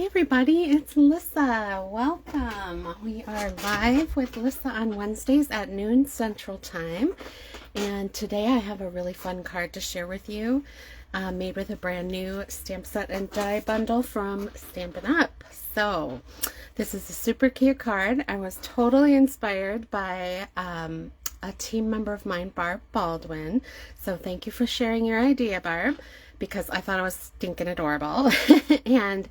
Hey everybody, it's Lyssa. Welcome. We are live with Lyssa on Wednesdays at noon Central Time. And today I have a really fun card to share with you, made with a brand new stamp set and die bundle from Stampin' Up. So this is a super cute card. I was totally inspired by a team member of mine, Barb Baldwin. So thank you for sharing your idea, Barb, because I thought it was stinking adorable. And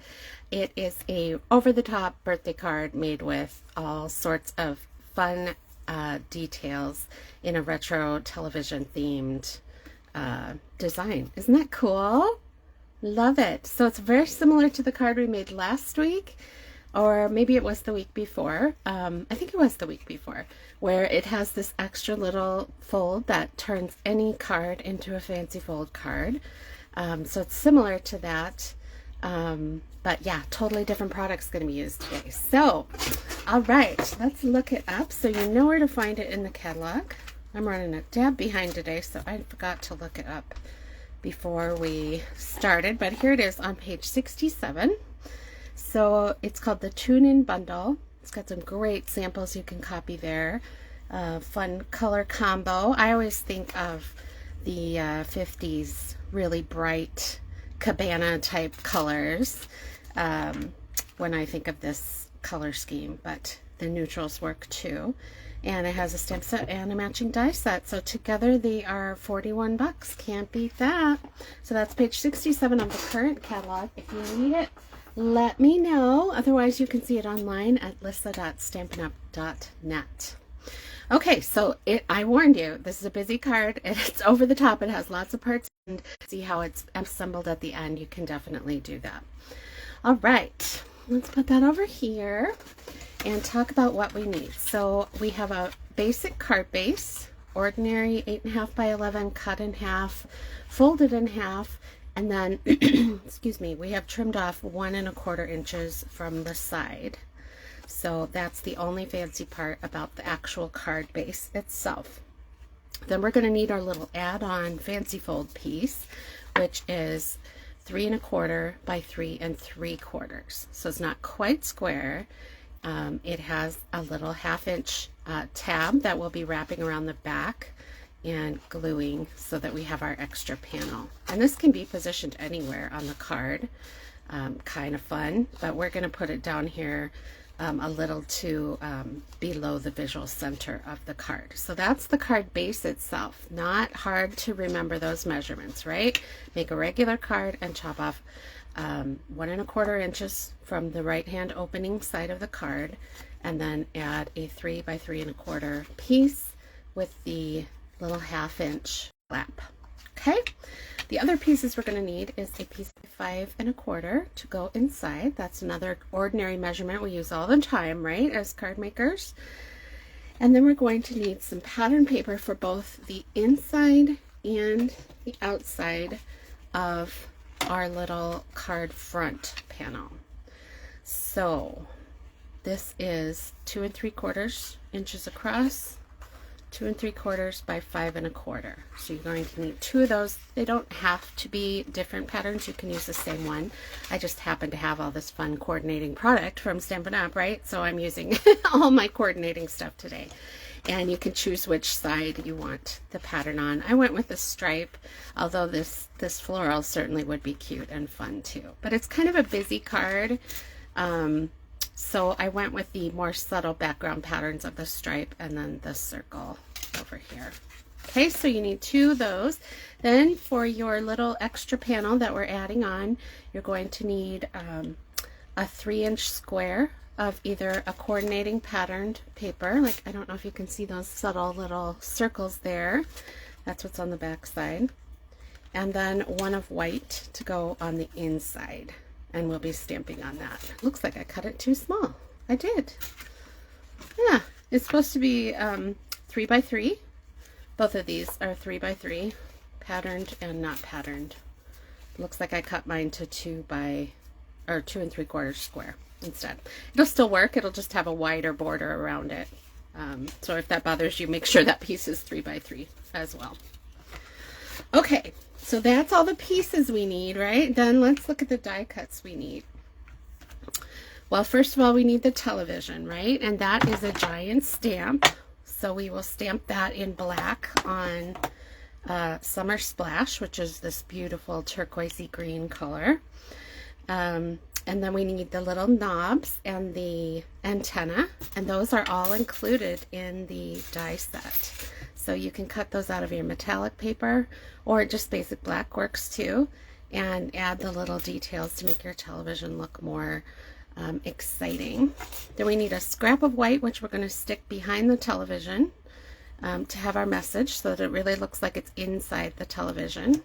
it is a over-the-top birthday card made with all sorts of fun details in a retro television themed design. Isn't that cool? Love it. So it's very similar to the card we made last week, or maybe it was the week before. I think it was the week before, where it has this extra little fold that turns any card into a fancy fold card. So it's similar to that. But yeah, totally different products going to be used today. So, all right, let's look it up so you know where to find it in the catalog. I'm running a dab behind today, so I forgot to look it up before we started, but here it is on page 67. So it's called the Tune-In Bundle. It's got some great samples you can copy there. Fun color combo. I always think of the 50s really bright cabana type colors when I think of this color scheme, but the neutrals work too. And it has a stamp set and a matching die set, so together they are 41 bucks. Can't beat that. So that's page 67 of the current catalog. If you need it, let me know. Otherwise you can see it online at lyssa.stampinup.net. Okay, so I warned you, this is a busy card. It's over the top. It has lots of parts, and see how it's assembled at the end. You can definitely do that. All right, let's put that over here and talk about what we need. So we have a basic card base, ordinary 8.5 by 11, cut in half, folded in half, and then, excuse me, we have trimmed off 1 1/4 inches from the side. So that's the only fancy part about the actual card base itself. Then we're going to need our little add-on fancy fold piece, which is 3 1/4 by 3 3/4. So it's not quite square. It has a little 1/2 inch tab that we'll be wrapping around the back and gluing so that we have our extra panel. And this can be positioned anywhere on the card. Kind of fun, but we're going to put it down here a little to below the visual center of the card. So that's the card base itself. Not hard to remember those measurements, right? Make a regular card and chop off 1 1/4 inches from the right hand opening side of the card, and then add a 3 by 3 1/4 piece with the little 1/2 inch flap. Okay, the other pieces we're going to need is a piece of 5 1/4 to go inside. That's another ordinary measurement we use all the time, right, as card makers. And then we're going to need some pattern paper for both the inside and the outside of our little card front panel. So this is 2 3/4 inches across, 2 3/4 by 5 1/4. So you're going to need 2 of those. They don't have to be different patterns. You can use the same one. I just happen to have all this fun coordinating product from Stampin' Up, right? So I'm using all my coordinating stuff today. And you can choose which side you want the pattern on. I went with the stripe, although this floral certainly would be cute and fun too. But it's kind of a busy card. So I went with the more subtle background patterns of the stripe and then the circle over here. Okay, so you need 2 of those. Then for your little extra panel that we're adding on, you're going to need a 3 inch square of either a coordinating patterned paper. Like, I don't know if you can see those subtle little circles there. That's what's on the back side. And then 1 of white to go on the inside. And we'll be stamping on that. Looks like I cut it too small. I did. Yeah, it's supposed to be 3 by 3. Both of these are 3 by 3, patterned and not patterned. Looks like I cut mine to 2 3/4 square instead. It'll still work. It'll just have a wider border around it. So if that bothers you, make sure that piece is 3 by 3 as well. Okay, so that's all the pieces we need, right? Then let's look at the die cuts we need. Well, first of all, we need the television, right? And that is a giant stamp. So we will stamp that in black on Summer Splash, which is this beautiful turquoisey green color. And then we need the little knobs and the antenna, and those are all included in the die set. So you can cut those out of your metallic paper, or just basic black works too, and add the little details to make your television look more exciting. Then we need a scrap of white, which we're going to stick behind the television to have our message so that it really looks like it's inside the television.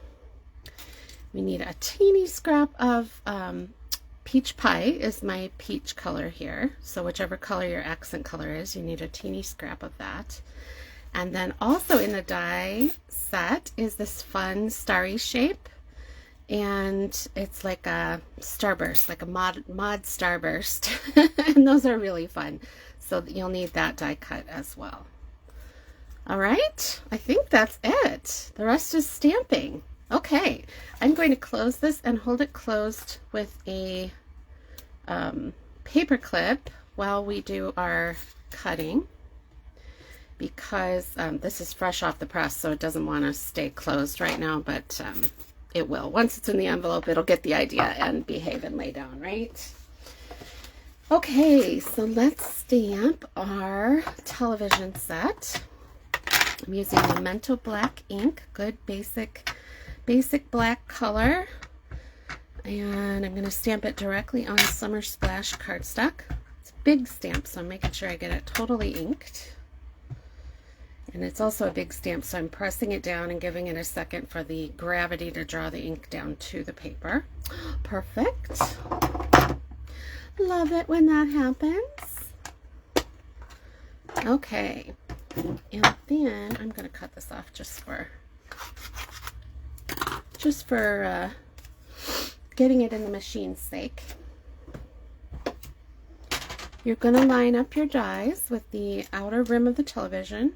We need a teeny scrap of peach pie, is my peach color here. So whichever color your accent color is, you need a teeny scrap of that. And then also in the die set is this fun starry shape. And it's like a starburst, like a mod starburst. And those are really fun. So you'll need that die cut as well. All right, I think that's it. The rest is stamping. Okay, I'm going to close this and hold it closed with a paper clip while we do our cutting, because this is fresh off the press, so it doesn't want to stay closed right now, but it will. Once it's in the envelope, it'll get the idea and behave and lay down, right? Okay, so let's stamp our television set. I'm using Memento black ink, good basic black color, and I'm going to stamp it directly on Summer Splash cardstock. It's a big stamp, so I'm making sure I get it totally inked. And it's also a big stamp, so I'm pressing it down and giving it a second for the gravity to draw the ink down to the paper. Perfect. Love it when that happens. Okay. And then I'm going to cut this off just for getting it in the machine's sake. You're going to line up your dies with the outer rim of the television,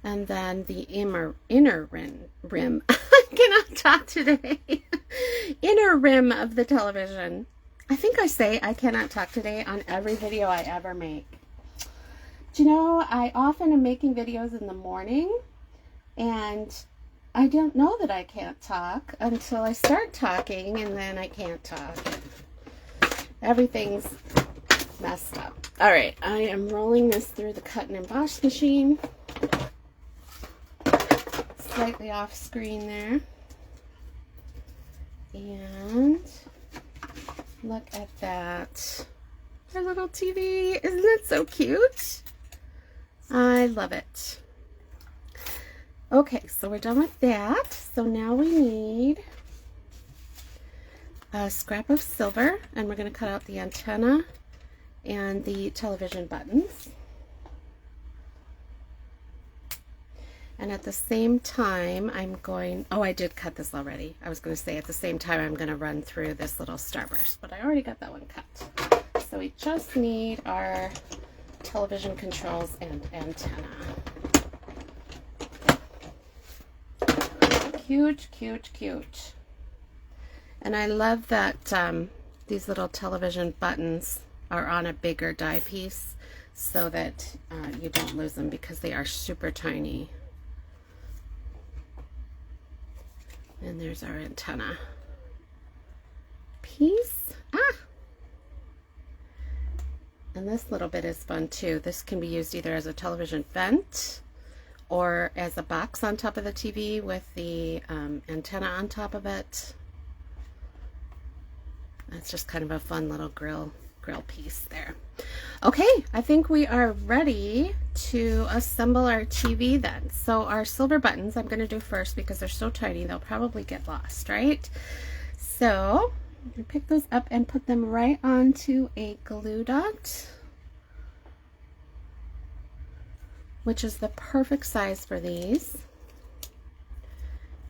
and then the inner rim. I cannot talk today. Inner rim of the television. I think I say I cannot talk today on every video I ever make. Do you know, I often am making videos in the morning, and I don't know that I can't talk until I start talking, and then I can't talk. Everything's messed up. All right, I am rolling this through the cut and emboss machine. Slightly off screen there. And look at that. Our little TV. Isn't that so cute? I love it. Okay, so we're done with that. So now we need a scrap of silver, and we're going to cut out the antenna and the television buttons. And at the same time, I'm going, oh, I did cut this already. I was going to say at the same time, I'm going to run through this little starburst, but I already got that one cut. So we just need our television controls and antenna. Cute, cute, cute. And I love that these little television buttons are on a bigger die piece so that you don't lose them, because they are super tiny. And there's our antenna piece. And this little bit is fun too. This can be used either as a television vent or as a box on top of the TV with the antenna on top of it. That's just kind of a fun little grill piece there. Okay, I think we are ready to assemble our TV then. So our silver buttons I'm going to do first because they're so tiny they'll probably get lost, right? So I'm going to pick those up and put them right onto a glue dot, which is the perfect size for these.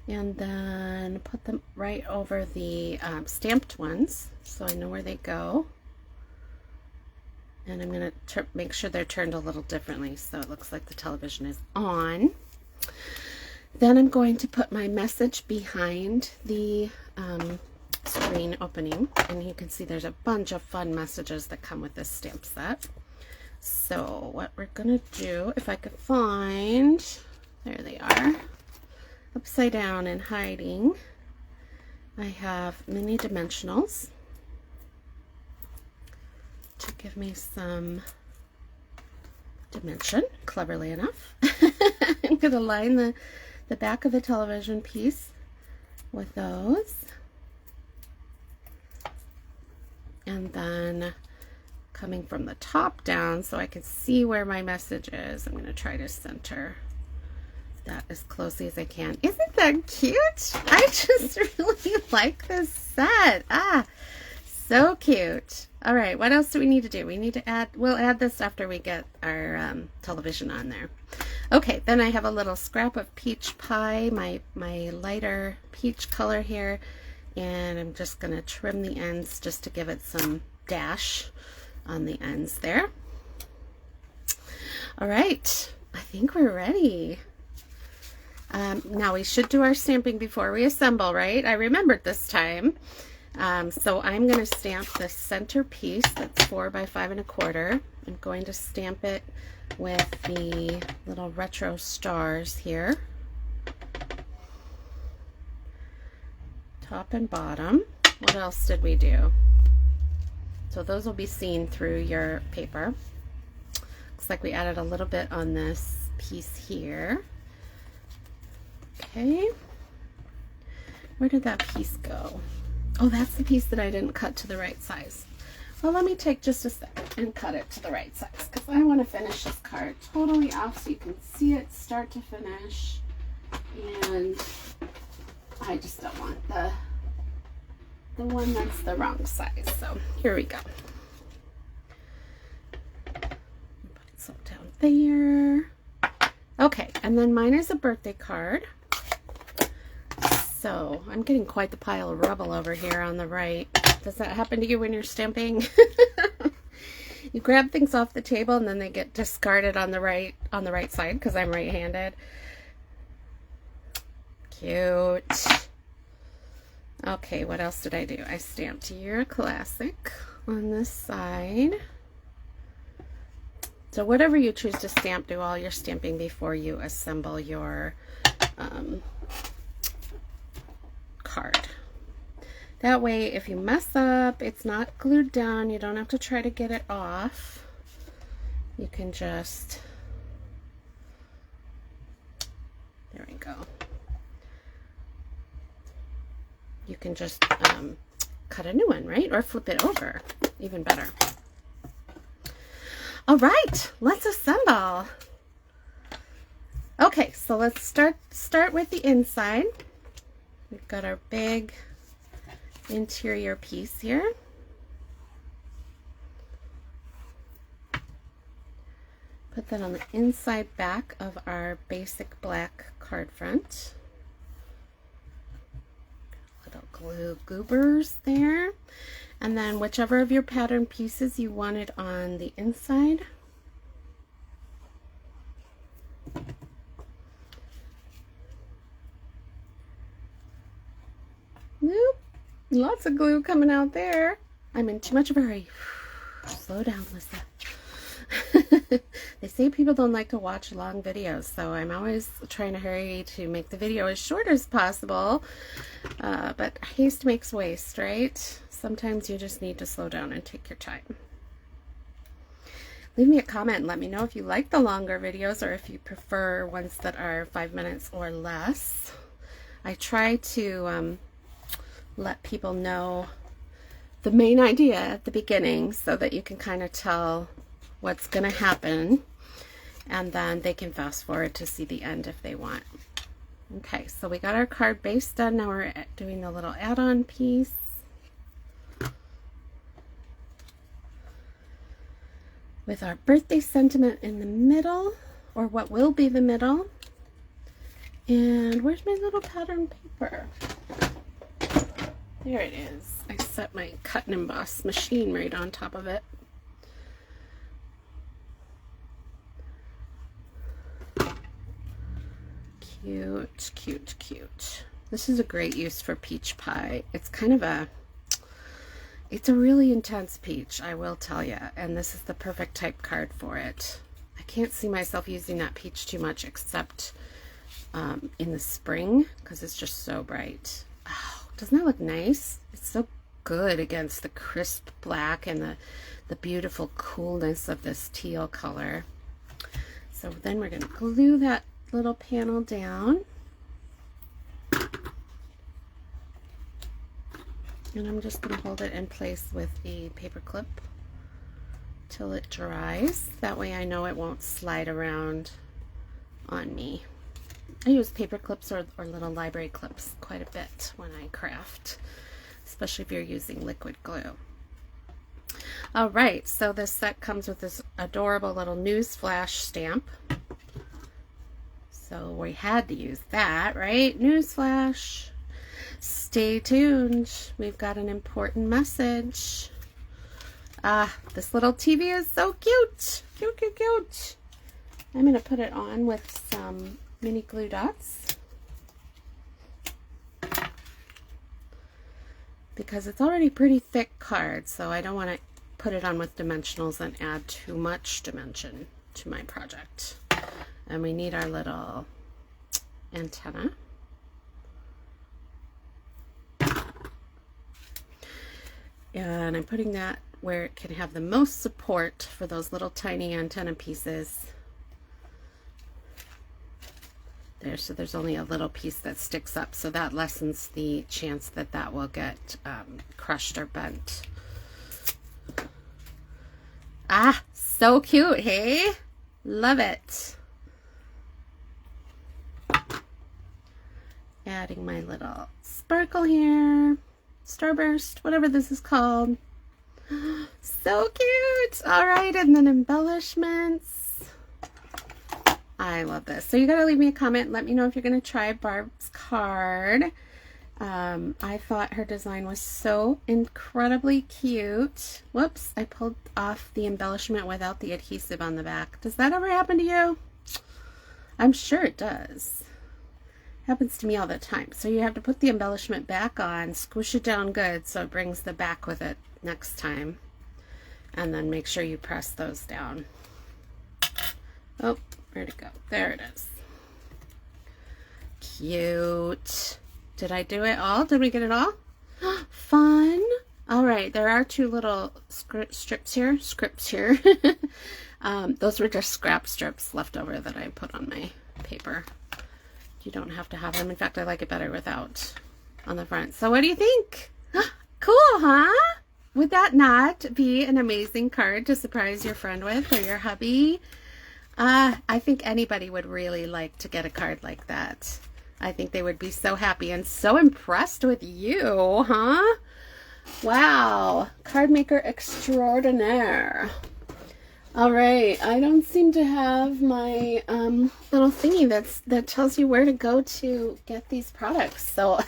And then put them right over the stamped ones so I know where they go. And I'm going to make sure they're turned a little differently so it looks like the television is on. Then I'm going to put my message behind the screen opening, and you can see there's a bunch of fun messages that come with this stamp set. So what we're gonna do, if I could find, there they are, upside down and hiding, I have mini dimensionals to give me some dimension, cleverly enough. I'm going to line the back of the television piece with those. And then coming from the top down so I can see where my message is, I'm going to try to center that as closely as I can. Isn't that cute? I just really like this set. Ah, so cute. All right, what else do we need to do? We need to add, we'll add this after we get our television on there. Okay, then I have a little scrap of peach pie, my lighter peach color here, and I'm just going to trim the ends just to give it some dash on the ends there. All right, I think we're ready. Now we should do our stamping before we assemble, right? I remembered this time. So I'm going to stamp the center piece that's 4 by 5 1/4. I'm going to stamp it with the little retro stars here, top and bottom. What else did we do? So those will be seen through your paper. Looks like we added a little bit on this piece here. Okay, where did that piece go? Oh, that's the piece that I didn't cut to the right size. Well, let me take just a second and cut it to the right size, because I want to finish this card totally off so you can see it start to finish, and I just don't want the one that's the wrong size. So here we go. Put it so down there. Okay, and then mine is a birthday card. So I'm getting quite the pile of rubble over here on the right. Does that happen to you when you're stamping? You grab things off the table and then they get discarded on the right side because I'm right-handed. Cute. Okay, what else did I do? I stamped Year Classic on this side. So whatever you choose to stamp, do all your stamping before you assemble your card. That way, if you mess up, it's not glued down. You don't have to try to get it off. You can just, there we go. You can just cut a new one, right? Or flip it over, even better. All right, let's assemble. Okay, so let's start with the inside. We've got our big interior piece here. Put that on the inside back of our basic black card front. Little glue goobers there. And then whichever of your pattern pieces you wanted on the inside. Nope. Lots of glue coming out there. I'm in too much of a hurry. Slow down, Lyssa. They say people don't like to watch long videos, so I'm always trying to hurry to make the video as short as possible. But haste makes waste, right? Sometimes you just need to slow down and take your time. Leave me a comment and let me know if you like the longer videos or if you prefer ones that are 5 minutes or less. I try to let people know the main idea at the beginning so that you can kind of tell what's going to happen, and then they can fast forward to see the end if they want. Okay, so we got our card base done. Now we're doing the little add-on piece. With our birthday sentiment in the middle, or what will be the middle. And where's my little pattern paper? There it is. I set my cut and emboss machine right on top of it. Cute, cute, cute. This is a great use for peach pie. It's kind of it's a really intense peach, I will tell you, and this is the perfect type card for it. I can't see myself using that peach too much except in the spring because it's just so bright. Oh, doesn't that look nice? It's so good against the crisp black and the beautiful coolness of this teal color. So then we're going to glue that little panel down. And I'm just going to hold it in place with a paper clip till it dries. That way I know it won't slide around on me. I use paper clips or little library clips quite a bit when I craft, especially if you're using liquid glue. Alright, so this set comes with this adorable little newsflash stamp. So we had to use that, right? Newsflash. Stay tuned. We've got an important message. This little TV is so cute. Cute, cute, cute. I'm going to put it on with some mini glue dots because it's already pretty thick card, so I don't want to put it on with dimensionals and add too much dimension to my project. And we need our little antenna. And I'm putting that where it can have the most support for those little tiny antenna pieces. There, so there's only a little piece that sticks up, so that lessens the chance that that will get crushed or bent. Ah, so cute, hey? Love it. Adding my little sparkle here. Starburst, whatever this is called. So cute. All right, and then embellishments. I love this. So you gotta leave me a comment. Let me know if you're gonna try Barb's card. I thought her design was so incredibly cute. Whoops, I pulled off the embellishment without the adhesive on the back. Does that ever happen to you? I'm sure it does. Happens to me all the time. So you have to put the embellishment back on, squish it down good so it brings the back with it next time, and then make sure you press those down. Oh, where'd it go? There it is. Cute. Did I do it all? Did we get it all? Fun. All right, there are two little scripts here. Those were just scrap strips left over that I put on my paper. You don't have to have them. In fact, I like it better without on the front. So what do you think? Cool, huh? Would that not be an amazing card to surprise your friend with or your hubby? I think anybody would really like to get a card like that. I think they would be so happy and so impressed with you, huh? Wow. Card maker extraordinaire. All right, I don't seem to have my little thingy that tells you where to go to get these products. So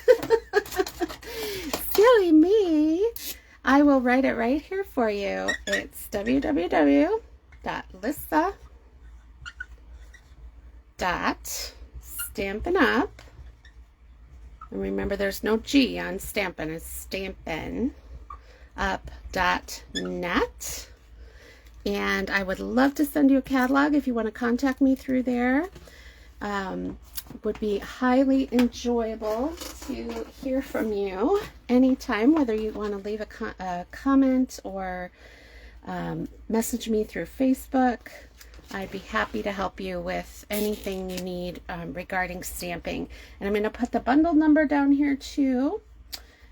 silly me. I will write it right here for you. It's www.lyssa.stampinup. And remember, there's no G on Stampin'. It's stampinup.net. And I would love to send you a catalog if you want to contact me through there. Would be highly enjoyable to hear from you anytime, whether you want to leave a comment or message me through Facebook. I'd be happy to help you with anything you need regarding stamping. And I'm going to put the bundle number down here too.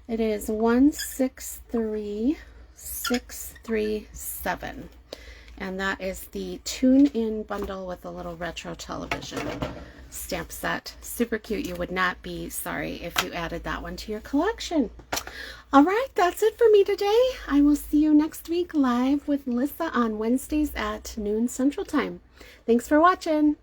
It is 163637. And that is the tune-in bundle with a little retro television stamp set. Super cute. You would not be sorry if you added that one to your collection. All right, that's it for me today. I will see you next week live with Lyssa on Wednesdays at noon Central Time. Thanks for watching.